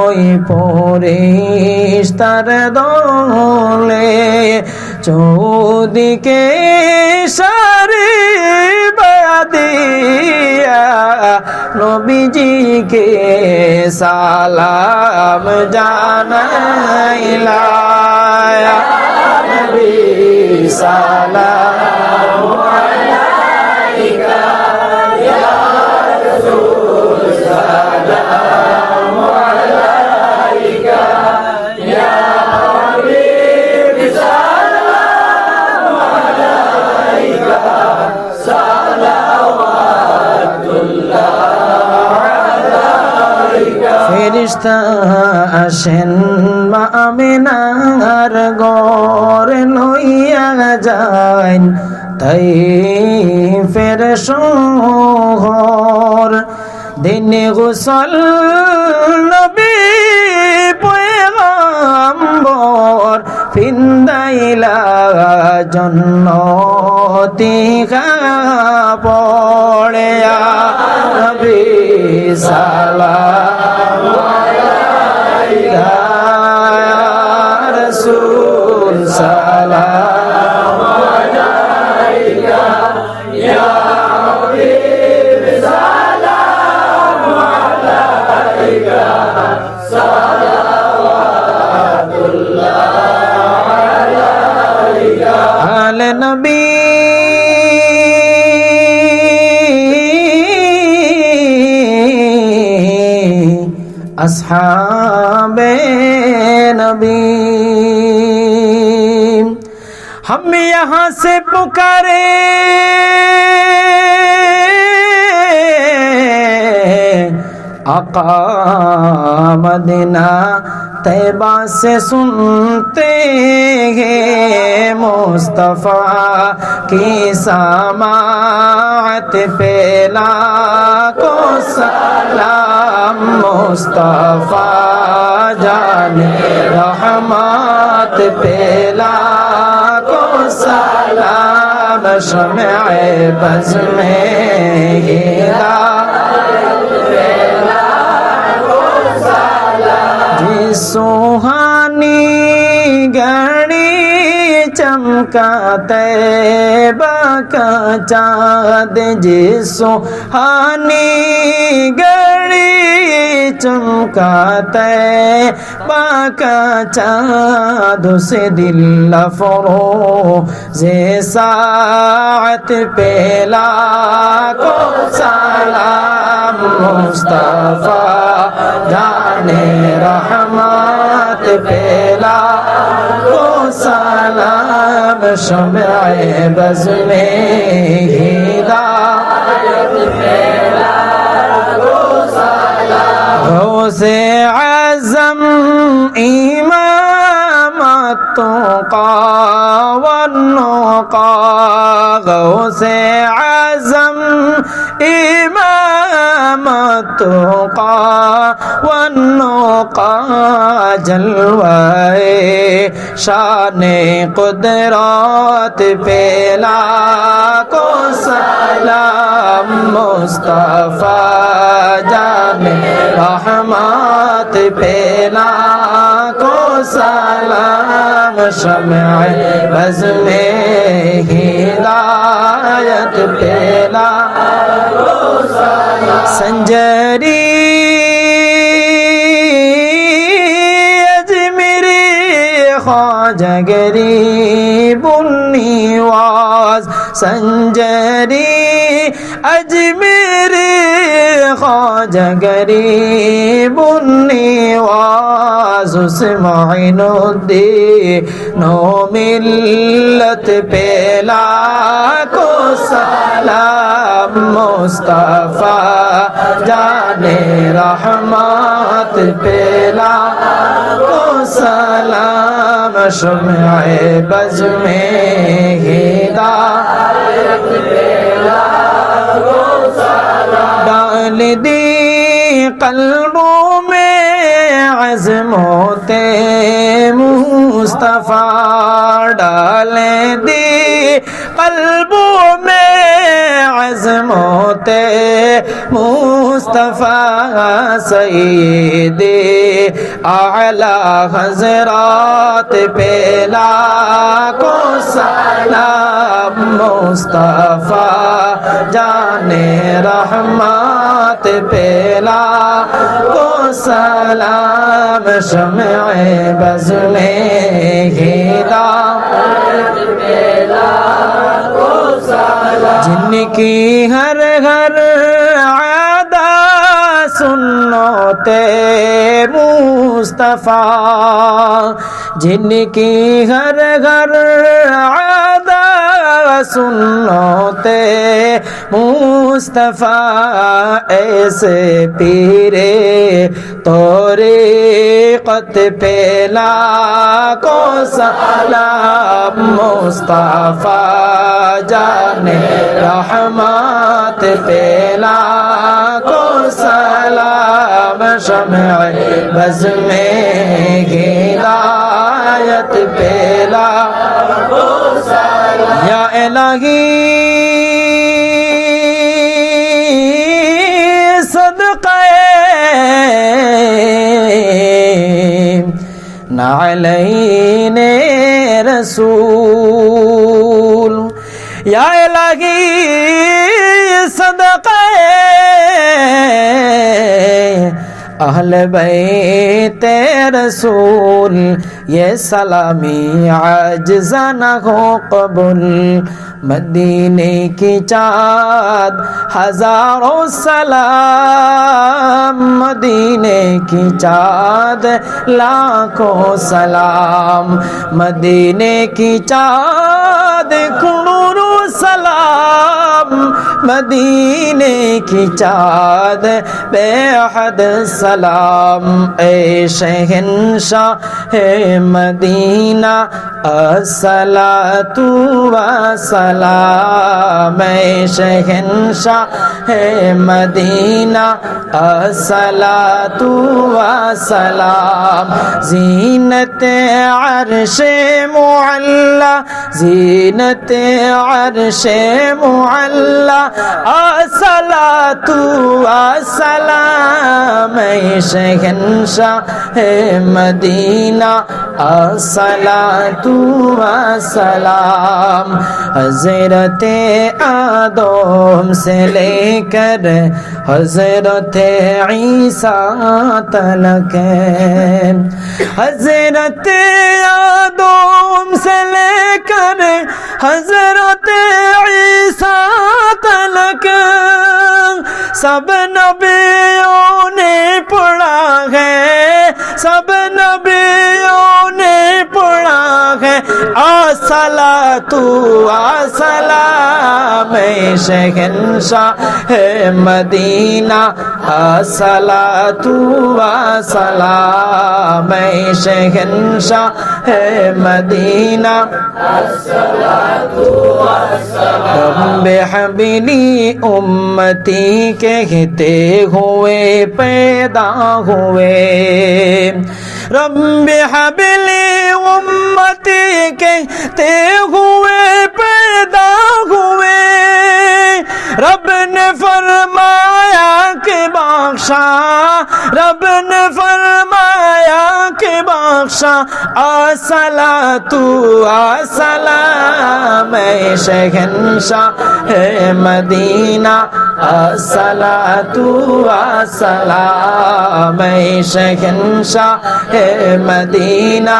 ওই ফেরেশতার দলে চৌদিকে সারি বাদিয়া নবীজিকে সালাম জানাইলা ইয়া নবী সালাম আলাইকা ইয়া রাসূল সালাম আলাইকা ইয়া হাবিব সালাম আলাইকা সালাওয়াতুল্লাহ আলাইকা ফেরেশতা আসেন মা আমিনার ঘরে লইয়া যান তাই শরীফের শহর দিনে গোসল নবী পয়গম্বর ফিন্দাইলা জন্নতি পড়ে নবী সালাম আলাইকা রাসূল সালাম আলাইকা ইয়া হাবিব সালাম আলাইকা সালাওয়াতুল্লাহ আলাইকা আলে নবী अस्हाबे नबी हम यहाँ से पुकारे आका मदीना तैबा से सुनते हैं मुस्तफ़ा की समाअत पे लाखो सलाम मुस्तफ़ा जाने रहमत पे लाखो सलाम शम्ए बज़ में सुहानी घड़ी चमकाते बाका चाँद जी सुहानी घड़ी चमकाते बाका चाँद से दिल फरो जे सात पे लाखो सलाम मुस्तफ़ा जाने रहमत पे लाखो सलाम शम्ए बज़ में हिदायत पे लाखो सलाम गौसे आज़म इमामतुका वन्नुका गौसे आज़म इमामतुका वन्नुका जलवाए शाने कुदरत पे लाखो सलाम मुस्तफ़ा जाने रहमत पे लाखो सलाम शम्ए बज़ में हिदायत पे लाखो सलाम संजरी ख्वाजा गरीब निवाज संजरी अजमेर ख्वाजा गरीब निवाज उस मोइनुद्दीन मिल्लत पे लाखो सलाम मुस्तफ़ा जाने रहमत पे लाखो सलाम शम्ए बज़ में हिदायत पे लाखो सलाम डाल दी क़ल्बों में अज़मते मुस्तफ़ा डाल दी क़ल्बों में अज़मते मुस्तफ़ा सय्यदे आला हज़रात पे लाखो सलाम मुस्तफ़ा जाने रहमत पे लाखो सलाम शम्ए बज़ में हिदायत पे लाखो सलाम जिनकी हर हर आदा सुन्नते मुस्तफ़ा जिनकी हर घर आदा सुन्नते मुस्तफा ऐसे पीरे तौरीक़त पे लाखो सलाम मुस्तफा जाने रहमत पे लाखो सलाम शम्अ बज़ में हिदायत पे लाखो सलाम या इलाही नालैने रसूल या इलाही सदक़े अहल बैते रसूल ये सलामी आजिज़ा न हो कबूल मदीने की चाँद हजारों सलाम मदीने की चाँद लाखों सलाम मदीने की चाँद करोड़ों सलाम मदीने की चाँद बेहद सलाम ए शहंशाह है मदीना अस्सलातु वस्सलाम ए शहंशाह है मदीना अस्सलातु वस्सलाम ज़ीनत अर्शे मुअल्ला ज़ीनत अर्शे मुअल्ला अस्सलातु वस्सलाम ए शहंशाह है मदीना अस्सलातु वस्सलाम हज़रत आदम से लेकर हज़रत ईसा तलक हज़रत आदम से लेकर हज़रत ईसा तलक सब नबियों ने पढ़ा है सब नबियों ने पढ़ा है अस्सलातु वस्सलाम शहंशाह है मदीना अस्सलातु वस्सलाम शहंशाह है मदीना अस्सलातु वस्सलाम रब्बे हबली उम्मती कहते हुए पैदा हुए रब्बे हबली उम्मती कहते हुए पैदा हुए रब ने फरमाया कि बादशाह रब ने फरमाया कि बादशाह अस्सलातु वस्सलाम शहंशाह है मदीना अस्सलातु वस्सलाम शहंशाह है मदीना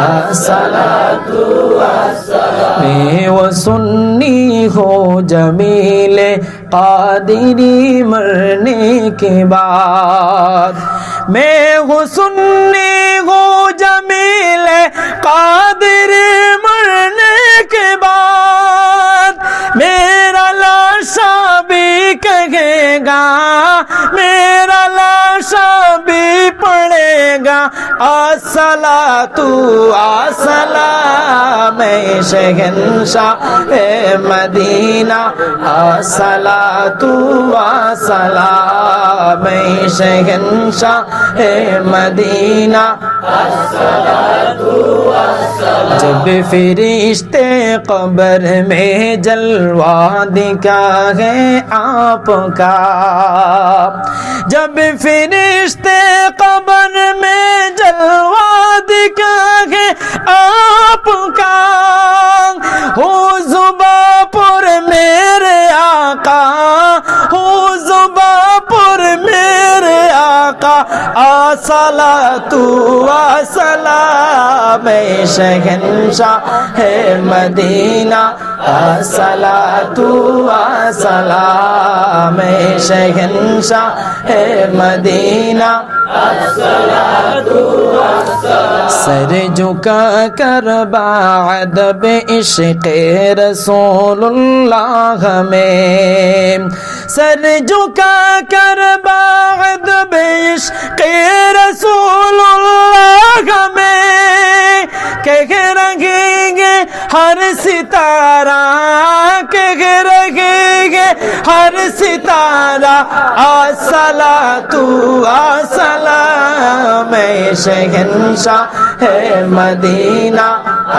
अस्सलातु वस्सलाम मैं वो सुन्नी हो जमीले कादिरी मरने के बाद मैं वो सुन्नी हो जमीले कादिरी मरने के बाद मेरा लाशा भी कहेगा मेरा लाशा भी पड़ेगा अस्सलातु वस्सलाम शहंशाह है मदीना अस्सलातु वस्सलाम शहंशाह है मदीना अस्सलातु वस्सलाम जब फरिश्ते कब्र में जलवा दिखा है आपका जब फरिश्ते कब्र में जलवा दिखा है आपका हो ज़ुबापुर मेरे आका हो ज़ुबापुर मेरे आका अस्सलातु वस्सलाम मैं शहंशाह है मदीना अस्सलातु वस्सलाम मैं शहंशाह है मदीना सर झुका कर बादब इश्क़ रसूलुल्लाह में सर झुका कर बादब इश्क़ रसूलुल्लाह में कह रखेंगे हर सितारा कह रखेंगे हर सितारा अस्सलातु वस्सलाम मैं शहंशाह है मदीना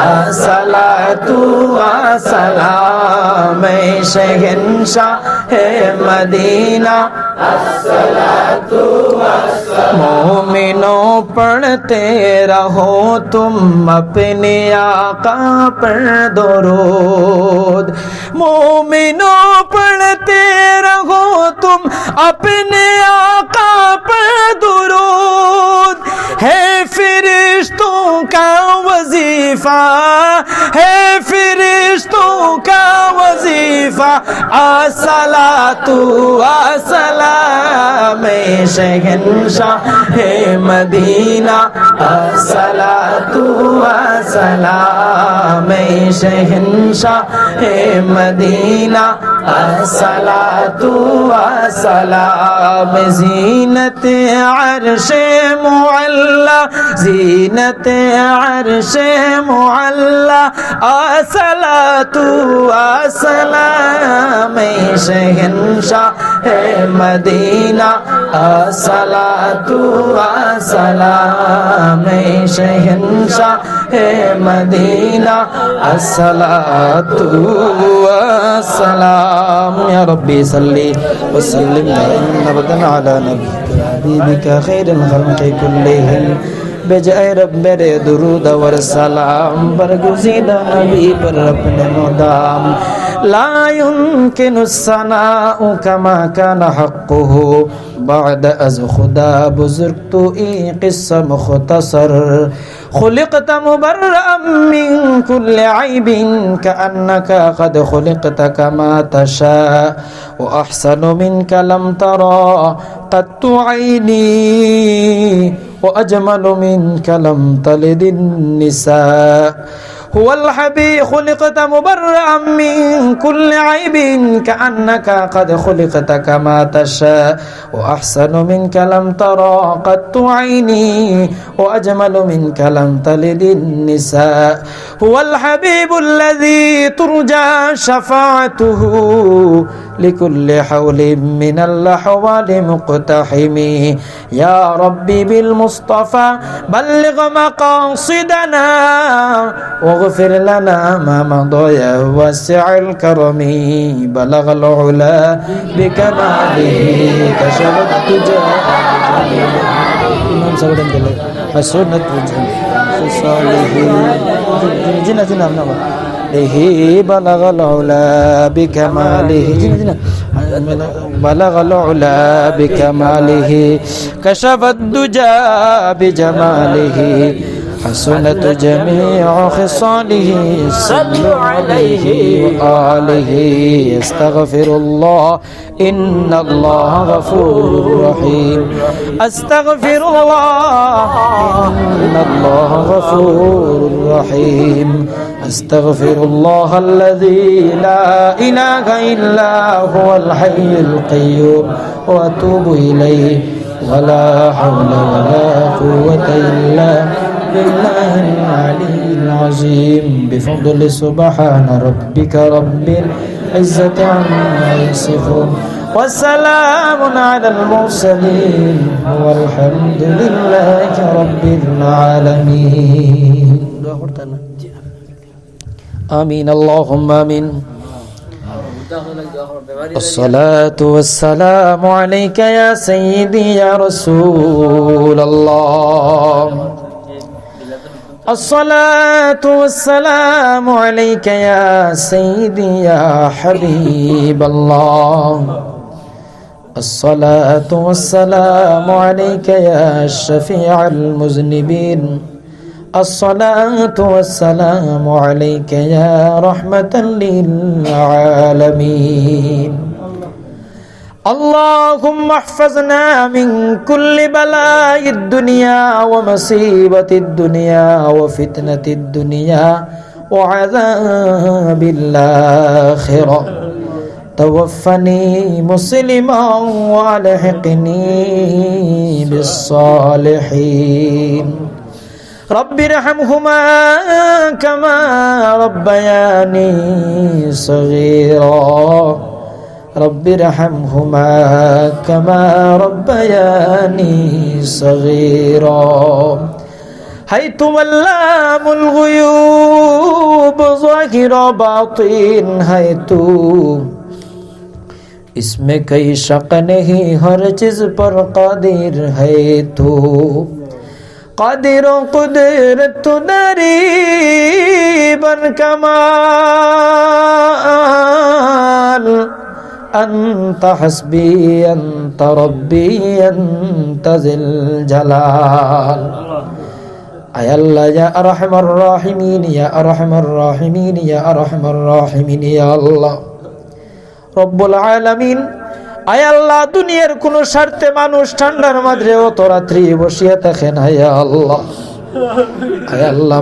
अस्सलातु वस्सलाम मैं शहंशाह है मदीना अस्सलातु वस्सलाम मोमिनों पढ़ते रहो तुम अपने आका पर दुरूद मोमिनों पढ़ते रहो तुम अपने आका पर दुरूद है फिरिश्तों का वजीफा है फिरिश्तों का वजीफा अस्सलातु वस्सलाम मैं शहंशाह है मदीना अस्सलातु वस्सलाम मैं शहंशाह है मदीना अस्सलातु वस्सलाम ज़ीनत अर्श मुअल्ला ज़ीनत अर्श मुअल्ला अस्सलातु वस्सलाम मैं शहंशाह है मदीना अस्सलातु वस्सलाम मैं शहंशाह है मदीना अस्सलातु वस्सलाम या रब्बी सल्ली व सल्लिम अबदन अला नबिय्यिका हबीबिका खैरिल खल्क़ि कुल्लिहिम बेजाए रब मेरे दुरूद और सलाम बरगुज़ीदा नबी पर अपने मुदाम ला युमकिनु सनाउ कमा काना हक़्क़ुहु बाद अज़ खुदा बुज़ुर्गतु ई क़िस्सा मुख़्तसर खुलिक़त मुबर्रअम मिन कुल्लि ऐबिन कअन्नका क़द खुलिक़त कमा तशा व अहसनु मिनका लम तरा क़त्तु ऐनी وأجمل منك لم تلد النساء هو الحبيب خلقت مبرأ من كل عيب كأنك قد خلقت كما تشاء وأحسن منك لم ترى قط عيني وأجمل منك لم تلد النساء هو الحبيب الذي ترجى شفاعته لكل حول من الأحوال مقتحم يا ربي بالمصطفى بلغ مقاصدنا واغفر لنا ما مضى يا واسع الكرم بلغ العلا بكماله كشف الدجى إمام سعودان دل حسنت خصاله جنا جنا نما بلغ العلا بكماله جنا بلغ العلا بكماله كشف الدجى بجماله حسنت جميع خصاله صلوا عليه وآله استغفر الله إن الله غفور رحيم استغفر الله إن الله غفور رحيم استغفر الله الذي لا إله إلا هو الحي القيوم وأتوب إليه ولا حول ولا قوة إلا بالله العلي العظيم بفضل سبحان ربك رب العزة عما يصفون والسلام على المرسلين والحمد لله رب العالمين آمين اللهم آمين الصلاة والسلام عليك يا سيدي يا رسول الله الصلاة والسلام عليك يا سيدي يا حبيب الله الصلاة والسلام عليك يا شفيع المذنبين الصلاة والسلام عليك يا رحمة للعالمين اللهم احفظنا من كل بلاء الدنيا ومصيبة الدنيا وفتنة الدنيا وعذاب الآخرة توفني مسلما والحقني بالصالحين رب ارحمهما كما ربياني صغيرا رب ارحمهما كما ربياني صغيرا حيثم علام الغيوب ظاهر باطن حيث इसमें कई शक नहीं हर चीज पर कादिर है तू कादिर कुदरत दरी बन कमाल अंत हस्बी अंत रब्बी अंत जिल जलाल आय अल्लाह या अरहमर राहिमीन या अरहमर राहिमीन या अरहमर राहिमीन या अल्लाह রব্বুল আলামিন আয় আল্লাহ দুনিয়ার কোন স্বার্থে মানুষ ঠান্ডার মাঝে অত রাত্রি বসিয়া থাকে না আয় আল্লাহ আয় আল্লাহ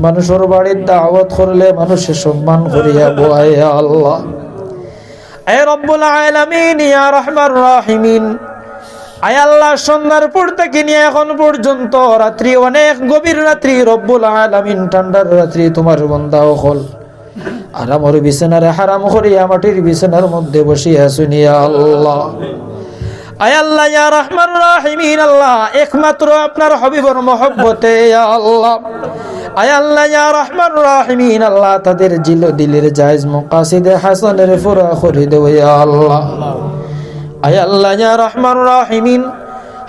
মানুষের বাড়ির দাওয়াত করলে মানুষের সম্মান করিয়া বয় আল্লাহ আয় রব্বুল আলামিন ইয়া রহমান রাহিমিন আয় আল্লাহ সন্ধ্যার পর থেকে নিয়ে এখন পর্যন্ত রাত্রি অনেক গভীর রাত্রি রব্বুল আলামিন ঠান্ডার রাত্রি তোমার বান্দা হল আর আমার বিছানারে হারাম করিয়া মাটির বিছানার মধ্যে বসিয়া শুনিয়া আল্লাহ আয় আল্লাহ ইয়া রহমান রাহিমিন আল্লাহ একমাত্র আপনার হাবিবের মহব্বতে ইয়া আল্লাহ আয় আল্লাহ ইয়া রহমান রাহিমিন আল্লাহ তাদের দিলের জায়েজ মাকাসিদে হাসানের পুরা করে দাও ইয়া আল্লাহ আয় আল্লাহ ইয়া রহমান রাহিমিন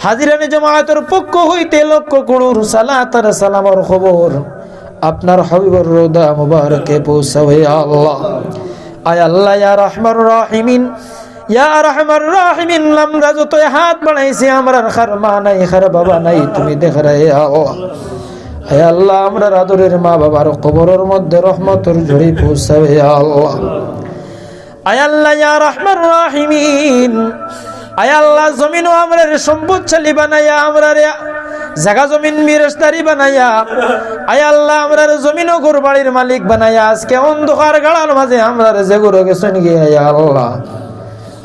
হাজিরানে জামাতের পক্ষ হইতে লক্ষ করুন সালাত আর সালামের খবর আপনার হাবিবের রোদা মুবারকে পৌঁছাও ইয়া আল্লাহ আয় আল্লাহ ইয়া রহমান রাহিমিন ইয়া রহমান রাহিমিন আমরা যত হাত বাড়াইছি আমরার খার মা নাই খার বাবা নাই তুমি দেখরা ইয়া আল্লাহ আয় আল্লাহ আমরার আদরের মা বাবার কবরের মধ্যে রহমতের ঝড়ি পৌঁছাও ইয়া আল্লাহ আয় আল্লাহ ইয়া রহমান রাহিমিন আয় আল্লাহ জমিন ও আমরার সম্পদশালী বানায়া আমরার জায়গা জমিন মিরাসদারি বানায়া আয় আল্লাহ আমরার জমিন ও ঘর বাড়ির মালিক বানায়া আজকে অন্ধকার গাড়ার মাঝে আমরার যে ঘরে গেছেন গিয়ে আয় আল্লাহ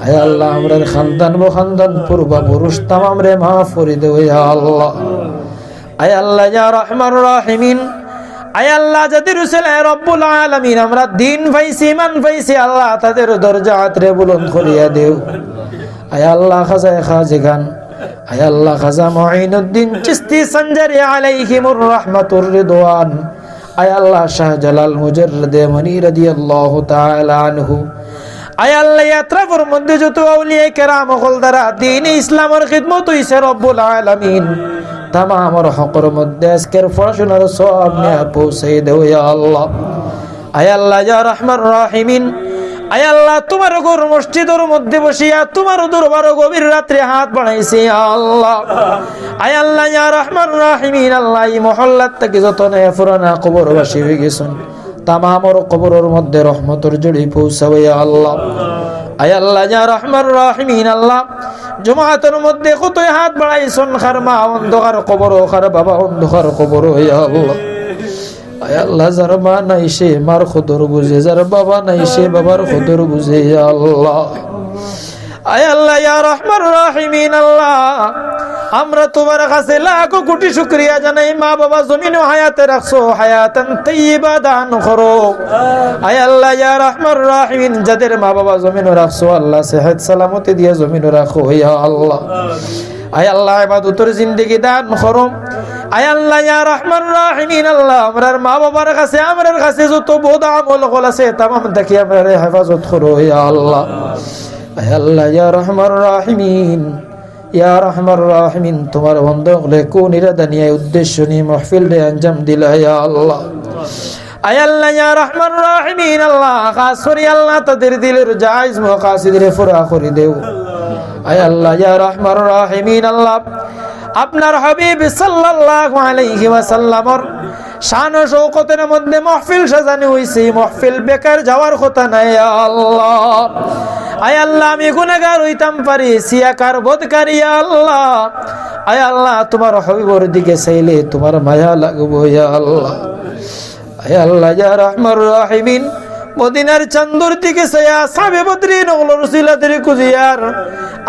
আয় আল্লাহ আমরার খানদান ও খানদান পূর্বা পুরুষ তামাম রে মাফ করে দেও ইয়া আল্লাহ আয় আল্লাহ ইয়া রহমান রাহিমিন আয় আল্লাহ যাদের উসিলা রব্বুল আলামিন আমরা দিন পাইছি ইমান পাইছি আল্লাহ তাদের দরজা আতরে বুলন্দ করিয়া দেও আয় আল্লাহ খাজায়ে খাজিগান আয় আল্লাহ খাজা মুঈনুদ্দিন চিশতি সঞ্জারি আলাইহিমুর রাহমাতুর রিদওয়ান আয় আল্লাহ শাহজালাল মুজাররদে মনি রাদিয়াল্লাহু তাআলা আনহু আয় আল্লাহ ইয়াত্রাফের মধ্যে যত আউলিয়া কেরাম হল দ্বারা দ্বীন ইসলামের খিদমত হইছে রব্বুল আলামিন তামামের হকের মধ্যে আজকের পড়াশোনার সওয়াব নিয়ে পৌঁছে দেও ইয়া আল্লাহ আয় আল্লাহ ইয়া রহমান রাহিমিন আয় আল্লাহ তোমার ঘর মসজিদের মধ্যে বসিয়া তোমার দরবারে গভীর রাত্রে হাত বাড়াইছি আল্লাহ আয় আল্লাহ ইয়া রহমান রাহিমিন আল্লাহ এই মহল্লাত থেকে যত নয়া পুরানা কবরবাসী হয়ে গেছেন তামামের কবরের মধ্যে রহমতের জড়ি পৌঁছাও ইয়া আল্লাহ আয় আল্লাহ ইয়া রহমান রাহিমিন আল্লাহ জামাতের মধ্যে কত হাত বাড়াইছেন খার মা অন্ধকার কবর খার বাবা অন্ধকার কবর ইয়া আল্লাহ আয় আল্লাহ যার মা নাই সে মার খদর বুঝে যার বাবা নাই সে বাবার খদর বুঝে ইয়া আল্লাহ আয় আল্লাহ ইয়া রহমান রাহিমিন আল্লাহ আমরা তোমার কাছে লাখো কোটি শুকরিয়া জানাই মা বাবা জমিন হায়াতে রাখছো হায়াতান তাইয়্যিবা দান করো আয় আল্লাহ ইয়া রহমান রাহিমিন যাদের মা বাবা জমিন রাখছো আল্লাহ সেহত সালামতি দিয়ে জমিন রাখো ইয়া আল্লাহ আয় আল্লাহ ইবাদতের জিন্দেগি দান করো আয় আল্লাহ ইয়া রহমান রাহিমিন আল্লাহ আমরার মা বাবার কাছে আমরার কাছে যত বদ আমল হল আছে तमाम দেখি আমরারে হেফাজত করো ইয়া আল্লাহ আয় আল্লাহ ইয়া রহমান রাহিমিন ইয়া রহমান রাহিমিন তোমার বন্ধ হলে কোন ইরাদা নিয়ে উদ্দেশ্য নিয়ে মাহফিল রে আঞ্জাম দিলা ইয়া আল্লাহ আয় আল্লাহ ইয়া রহমান রাহিমিন আল্লাহ খাস করে আল্লাহ তাদের দিলের জায়েজ মাকাসিদ রে পুরা করে দেও আয় আল্লাহ ইয়া রহমান রাহিমিন আল্লাহ আপনার হাবিব সাল্লাল্লাহু আলাইহি ওয়াসাল্লামর শান ও শওকতের মধ্যে মাহফিল সাজানো হইছে, মাহফিল বেকার যাওয়ার কথা নাই। আল্লাহ আয় আল্লাহ, আমি গুনাহগার হইতাম পারি, সিয়াকার বোধকারী আল্লাহ। আয় আল্লাহ, তোমার হাবিবের দিকে চাইলে তোমার মায়া লাগবো ইয়া আল্লাহ। আয় আল্লাহ ইয়া রাহমার রাহিমিন, মদিনার চান্দুর দিকে ছায়া সাবে বদরিন ওগুলোর সিলাতের কুজিয়ার।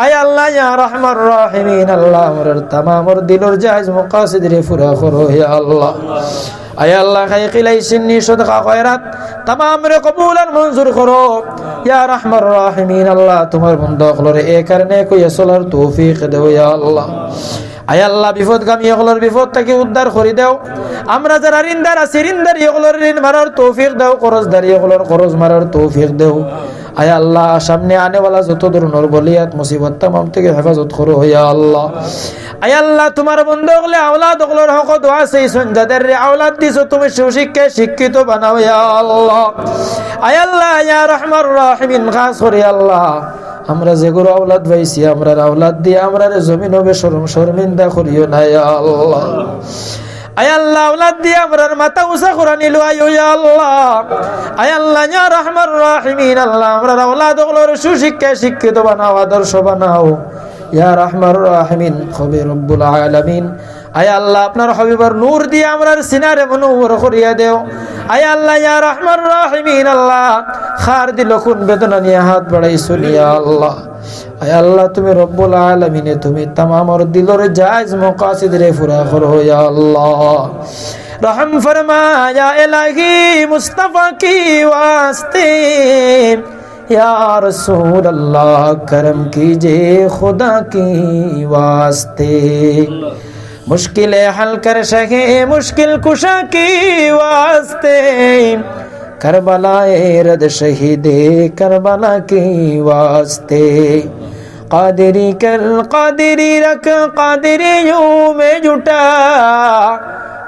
আয় আল্লাহ ইয়া রাহমার রাহিমিন, আল্লাহ আমরার তামামর দিলর জায়েজ মাকাসিদ রে পুরা করো ইয়া আল্লাহ। আয় আল্লাহ খাই খিলাই সিন্নি সদকা খয়রাত তামাম রে কবুল আর মঞ্জুর করো ইয়া রাহমার রাহিমিন। আল্লাহ তোমার বান্দা হলরে এই কারণে কইয়া চলার তৌফিক দাও ইয়া আল্লাহ। আয় আল্লাহ বিপদগামী হলর বিপদ থেকে উদ্ধার করে দাও। আমরা যারা ঋণদার আছি ঋণদারি হলর ঋণ মারার তৌফিক দাও, করজদারি হলর করজ মারার তৌফিক দাও। আয় আল্লাহ সামনে আনেওয়ালা যত ধরনের বলিয়াত মুসিবত তামাম থেকে হেফাজত করো ইয়া আল্লাহ। আয় আল্লাহ তোমার বন্ধু হলে আওলাদ হলর হক দোয়া চাইছেন, যাদের আওলাদ দিছো তুমি সুশিক্ষায় শিক্ষিত বানাও ইয়া আল্লাহ। আয় আল্লাহ ইয়া রাহমার রাহিমিন, খাস করে আল্লাহ আমরা যেগুলো আওলাদ পাইছি আমরা আওলাদ দিয়ে আমরা জমিন হবে শর্মিন্দা করিও না ইয়া আল্লাহ। আয় আল্লাহ আওলাদ দিয়ে আমরার মাথা উঁচা করে নিলো ইয়া আল্লাহ। আয় আল্লাহ ইয়া রাহমার রাহিমিন, আল্লাহ আমরা আওলাদ গুলোর সুশিক্ষায় শিক্ষিত বানাও, আদর্শ বানাও ইয়া রাহমার রাহিমিন কবে রব্বুল আলামিন। আয় আল্লাহ আপনার হাবিবের নূর দিয়ে আমরার সিনারে মুনওয়ার করিয়া দেও। আয় আল্লাহ ইয়া রাহমার রাহিমিন, আল্লাহ খার দিল কোন বেদনা নিয়ে হাত বাড়াইছো ইয়া আল্লাহ। আয় আল্লাহ তুমি রব্বুল আলামিনে তুমি তামামর দিলর জায়েজ মাকাসিদ রে পুরা করো ইয়া আল্লাহ। रहम फरमा या इलाही मुस्तफा की वास्ते, या रसूल अल्लाह करम कीजिए खुदा की वास्ते। मुश्किल हल कर सके मुश्किल कुशा की वास्ते, करबलाए रद शहीदे करबला की वास्ते। कादिरी कर कादिरी रख कादिरियों में जुटा,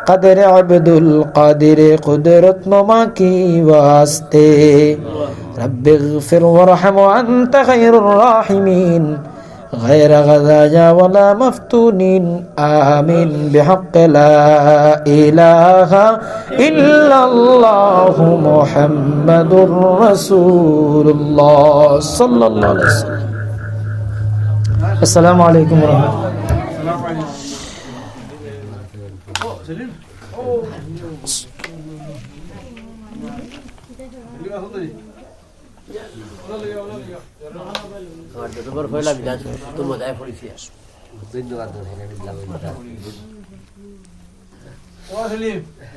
कदर अब्दुल कादिर कुदरत नुमा की वास्ते। रब्बिग़फिर वरहम वअन्त खैरुर राहिमीन, गैर गज़ाया वला मफ्तूनीन, आमीन बिहक़्क़ ला इलाहा इल्लल्लाहु मुहम्मदुर रसूलुल्लाह सल्लल्लाहु अलैहि वसल्लम। अस्सलामु अलैकुम वरहमतुल्लाह। ধন্যবাদ।